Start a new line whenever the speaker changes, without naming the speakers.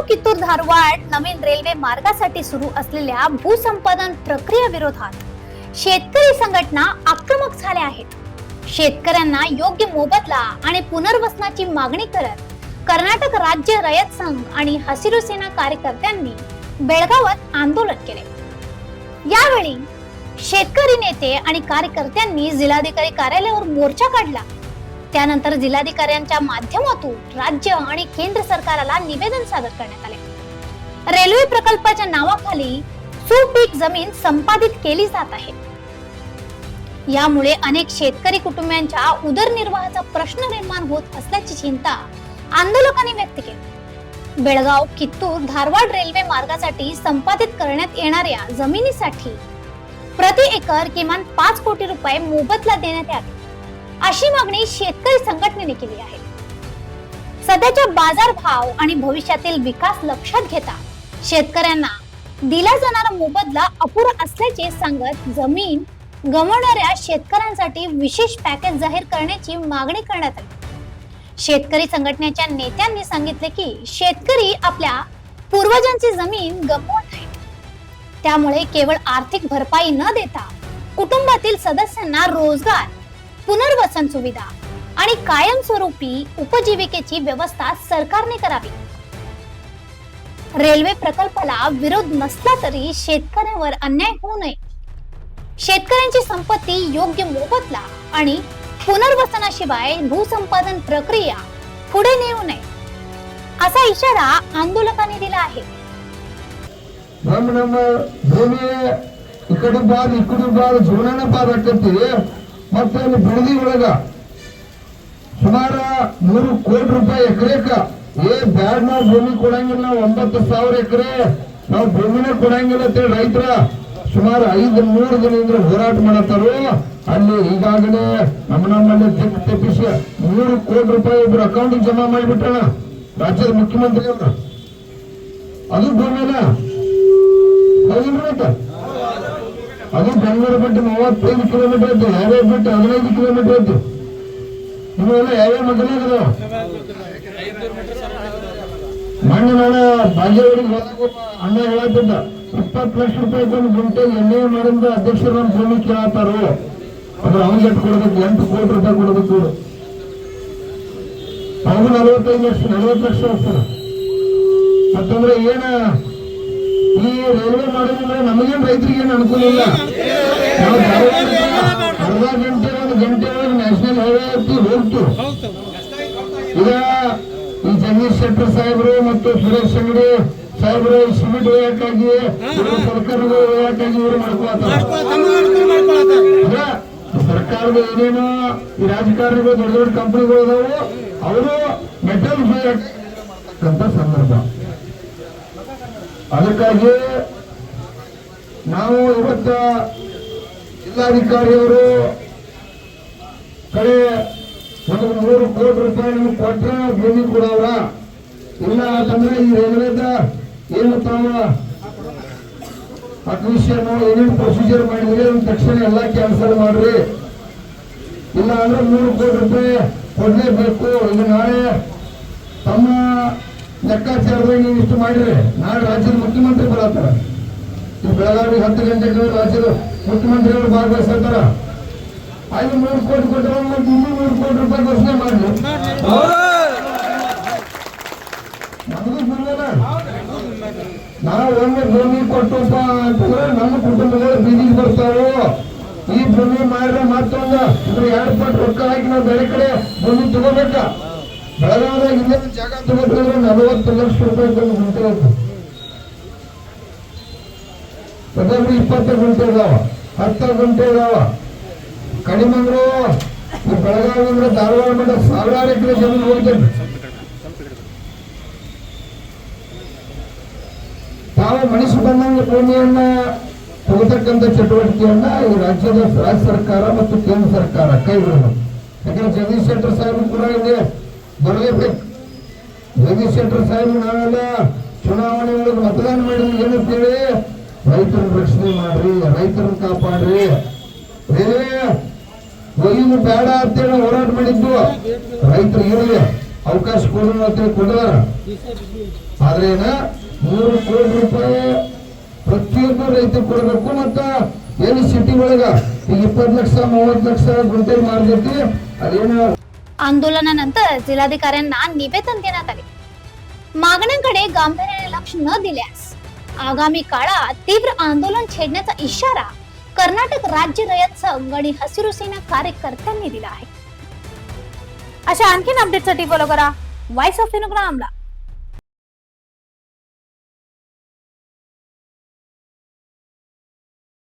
कित्तूर धारवाड नवीन railway मार्गासाठी सुरू असलेल्या भूसंपादन प्रक्रियेविरोधात शेतकरी संघटना आक्रमक झाल्या आहेत. शेतकऱ्यांना योग्य मोबदला आणि पुनर्वसनाची मागणी करत कर्नाटक राज्य रयत संघ आणि हसिरू सेना कार्यकर्त्यांनी बेळगावात आंदोलन केले. यावेळी शेतकरी नेते आणि कार्यकर्त्यांनी जिल्हाधिकारी कार्यालयावर मोर्चा काढला. त्यानंतर जिल्हाधिकाऱ्यांच्या माध्यमातून राज्य आणि केंद्र सरकारला निवेदन सादर करण्यात आले. रेल्वे प्रकल्पाच्या नावाखाली सुपीक जमीन संपादित केली जात आहे. यामुळे अनेक शेतकरी कुटुंबांच्या उदरनिर्वाहाचा प्रश्न निर्माण होत असल्याची चिंता आंदोलकांनी व्यक्त केली. बेळगाव कित्तूर धारवाड रेल्वे मार्गासाठी संपादित करण्यात येणाऱ्या जमिनीसाठी प्रति एकर किमान 5 कोटी रुपये मोबदला देण्यात यावा अशी मागणी शेतकरी संघटनेने केली आहे. सध्याच्या बाजारभाव आणि भविष्यातील विकास लक्षात घेता शेतकऱ्यांना दिला जाणारा मोबदला अपुरा असल्याचे सांगत जमीन गमावणाऱ्या शेतकऱ्यांसाठी विशेष पॅकेज जाहीर करण्याची मागणी करण्यात आली. शेतकरी संघटनेच्या नेत्यांनी सांगितले की शेतकरी आपल्या पूर्वजांची जमीन गमावत आहे. त्यामुळे केवळ आर्थिक भरपाई न देता कुटुंबातील सदस्यांना रोजगार, पुनर्वसन सुविधा आणि कायमस्वरूपी उपजीविकेची व्यवस्था सरकारने करावी. रेल्वे प्रकल्पाला विरोध नसला तरी शेतकऱ्यांवर अन्याय होऊ नये, शेतकऱ्यांची संपत्ती योग्य मोबदला आणि पुनर्वसनाशिवाय भूसंपादन प्रक्रिया पुढे नेऊ नये असा इशारा आंदोलकांनी दिला आहे.
ನಮ್ಮ ಭೂಮಿ ಈ ಕಡೆ ಬಾದ್ ಜೀವನ ಪಾದ ಆಕತಿ. ಮತ್ತೆ ಅಲ್ಲಿ ಬಿಡದಿ ಒಳಗ ಸುಮಾರು 100 ಕೋಟಿ ರೂಪಾಯಿ ಎಕರೆಕ ಬ್ಯಾಡ್ ನಾವು ಭೂಮಿ ಕೊಡಂಗಿಲ್ಲ. 9,000 ಎಕರೆ ನಾವು ಭೂಮಿನೇ ಕೊಡಂಗಿಲ್ಲ ಅಂತೇಳಿ ರೈತರ ಸುಮಾರು 500 ದಿನದಿಂದ ಹೋರಾಟ ಮಾಡತ್ತಾರು. ಅಲ್ಲಿ ಈಗಾಗಲೇ ನಮ್ಮಲ್ಲಿ ದಿಕ್ಕು ತಪ್ಪಿಸಿ 100 ಕೋಟಿ ರೂಪಾಯಿ ಒಬ್ರು ಅಕೌಂಟ್ ಜಮಾ ಮಾಡಿಬಿಟ್ಟಾನ ರಾಜ್ಯದ ಮುಖ್ಯಮಂತ್ರಿ ಅವರು. ಅದು ಭೂಮಿನ ಅದು ಬೆಂಗಳೂರು ಬಿಟ್ಟು 35 ಕಿಲೋಮೀಟರ್ ಇತ್ತು, ಯಾವ್ಯಾವ ಬಿಟ್ಟು 15 ಕಿಲೋಮೀಟರ್ ಇತ್ತು. ಇವೆಲ್ಲ ಯಾವ್ಯಾವ ಮೊದಲಾಗದ ಮಣ್ಣು ನಾಡ ಬಾಗೇವಾಡಿಗೆ ಹೋದಾಗ ಅಣ್ಣ ಹೇಳತ್ತಿದ್ದ 20 ಲಕ್ಷ ರೂಪಾಯಿ ಒಂದು ಗುಂಟೆ ಎಣ್ಣೆ ಮಾಡಿದ ಅಧ್ಯಕ್ಷರು ನಮ್ಮ ಭೂಮಿ ಕೇಳತ್ತಾರು. ಅದ್ರ ಅವ್ನಿಗೆ ಎಷ್ಟು ಕೊಡ್ಬೇಕು, 8 ಕೋಟಿ ರೂಪಾಯಿ ಕೊಡ್ಬೇಕು. ಅವ್ರು 40 ಲಕ್ಷ ಹೋಗ್ತಾರೆ. ಮತ್ತಂದ್ರೆ ಏನ ಈ ರೈಲ್ವೆ ಮಾಡೋದ್ರಿಂದ ನಮಗೇನು ರೈತರಿಗೆ ಏನು ಅನುಕೂಲ ಇಲ್ಲ. ನಾವು ಅರ್ಧ ಗಂಟೆ 1 ಗಂಟೆ ಒಳಗೆ ನ್ಯಾಷನಲ್ ಹೈವೇ ಹೋಗ್ತು. ಈಗ ಈ ಜಗದೀಶ್ ಶೆಟ್ಟರ್ ಸಾಹೇಬರು ಮತ್ತು ಸುರೇಶ್ ಅಂಗಡಿ ಸಾಹೇಬರು ಸಿಮೆಂಟ್ ಒಯ್ಯಕ್ಕಾಗಿ ಸರ್ಕಾರದ ಒಯ್ಯಕ್ಕಾಗಿ ಇವರು ಮಾಡ್ಕೊಳ್ತಾರೆ. ಸರ್ಕಾರದ ಏನೇನೋ ಈ ರಾಜಕಾರಣಿಗಳು ದೊಡ್ಡ ದೊಡ್ಡ ಕಂಪನಿಗಳು ಅದಾವು, ಅವರು ಮೆಟಲ್ ಮಾಡ್ತಕ್ಕಂಥ ಸಂದರ್ಭ. ಅದಕ್ಕಾಗಿ ನಾವು ಇವತ್ತ ಜಿಲ್ಲಾಧಿಕಾರಿಯವರು ಕಡೆ 100 ಕೋಟಿ ರೂಪಾಯಿ ನಮಗೆ ಕೊಟ್ಟರೆ ಭೂಮಿ ಕೊಡವ್ರ, ಇಲ್ಲ ಅಂತಂದ್ರೆ ಈ ರೈಲ್ವೇದ ಏನು ತಾವ ಅಡ್ಮಿಷನ್ ಏನೇನು ಪ್ರೊಸೀಜರ್ ಮಾಡಿದ್ರೆ ತಕ್ಷಣ ಎಲ್ಲ ಕ್ಯಾನ್ಸಲ್ ಮಾಡ್ರಿ, ಇಲ್ಲ ಅಂದ್ರೆ 100 ಕೋಟಿ ರೂಪಾಯಿ ಕೊಡ್ಲೇಬೇಕು. ಈಗ ನಾಳೆ ತಮ್ಮ ಲೆಕ್ಕಾಚಾರದಾಗ ನೀವು ಇಷ್ಟು ಮಾಡಿದ್ರೆ ನಾಳೆ ರಾಜ್ಯದ ಮುಖ್ಯಮಂತ್ರಿ ಬರತ್ತಾರ. ಈ ಬೆಳಗಾವಿ 10 ಗಂಟೆಗೆ ರಾಜ್ಯದ ಮುಖ್ಯಮಂತ್ರಿಗಳು ಭಾಗವಹಿಸ್ತಾರ. 500 ಕೋಟಿ ಕೊಟ್ಟರೆ 200 ಕೋಟಿ ರೂಪಾಯಿ ಘೋಷಣೆ ಮಾಡಲಿ. ನಮಗೂ ಬರಲಿಲ್ಲ. ನಾವು ಒಮ್ಮೆ ಭೂಮಿ ಕೊಟ್ಟಪ್ಪ ಅಂತಂದ್ರೆ ನಮ್ಮ ಕುಟುಂಬಗಳು ಬೀದಿಗೆ ಬರ್ತಾವು. ಈ ಭೂಮಿ ಮಾಡಿದ್ರೆ ಮತ್ತೊಂದು 2 ಪಟ್ಟು ರೊಕ್ಕ ಹಾಕಿ ನಾವು ಬೇರೆ ಕಡೆ ಭೂಮಿ ತಗೋಬೇಕ. ಬೆಳಗಾವಿದಾಗ ಇಲ್ಲೇ ಜಾಗ ತಗೋತಿದ್ರೆ 40 ಲಕ್ಷ ರೂಪಾಯಿ ಗುಂಟೆ ಇತ್ತು. ಪ್ರಧಾನಿ 20 ಗುಂಟೆ ಇದಾವ, 10 ಗುಂಟೆ ಇದಾವ. ಕಡಿಮೆ ಅಂದ್ರು ಈ ಬೆಳಗಾವಿ ಅಂದ್ರೆ ಧಾರವಾಡ ಮಟ್ಟ 1000 ಎಕರೆ ಜಮೀನು ಹೋಗ್ತೇನೆ. ತಾವು ಮನಸ್ಸು ಬಂದಂಗೆ ಭೂಮಿಯನ್ನ ತಗೋತಕ್ಕಂಥ ಚಟುವಟಿಕೆಯನ್ನ ಈ ರಾಜ್ಯ ಸರ್ಕಾರ ಮತ್ತು ಕೇಂದ್ರ ಸರ್ಕಾರ ಕೈ ಬಿಡಬೇಕು. ಯಾಕಂದ್ರೆ ಜಗದೀಶ್ ಶೆಟ್ಟರ್ ಸಾಹೇಬ್ ಕೂಡ ಇಲ್ಲಿ ಬರಲೇಬೇಕು. ಜಗದೀಶ್ ಶೆಟ್ಟರ್ ಸಾಹೇಬ್ ನಾವೆಲ್ಲ ಚುನಾವಣೆ ಒಳಗೆ ಮತದಾನ ಮಾಡಿದ್ವಿ ಏನಂತೇಳಿ, ರೈತರನ್ನ ರಕ್ಷಣೆ ಮಾಡ್ರಿ, ರೈತರನ್ನ ಕಾಪಾಡ್ರಿ, ರೈಲ್ವೆ ಒಯ್ಯುದು ಬೇಡ ಅಂತೇಳಿ ಹೋರಾಟ ಮಾಡಿದ್ದು. ರೈತರು ಇರಲಿ, ಅವಕಾಶ ಕೊಡೋಣ ಅಂತ ಕೊಡದಾರ. ಆದ್ರೆ ಏನ 3 ಕೋಟಿ ರೂಪಾಯಿ ಪ್ರತಿಯೊಬ್ಬ ರೈತ ಕೊಡಬೇಕು. ಮತ್ತ ಎಲ್ಲಿ ಸಿಟಿ ಒಳಗ ಈಗ 20 ಲಕ್ಷ 30 ಲಕ್ಷ ಗುಂಟೆ ಮಾರ್ಗೈತಿ अदेना
आंदोलनानंतर जिल्हाधिकाऱ्यांना निवेदन देण्यात आले. मागण्यांकडे गांभीर्याने लक्ष न दिल्यास आगामी काळात तीव्र आंदोलन छेडण्याचा इशारा कर्नाटक राज्य रयत संघ आणि हसिरू सेना कार्यकर्त्यांनी दिला आहे. अशा आणखीन अपडेटसाठी फॉलो करा व्हॉइस ऑफ विनुग्रामला.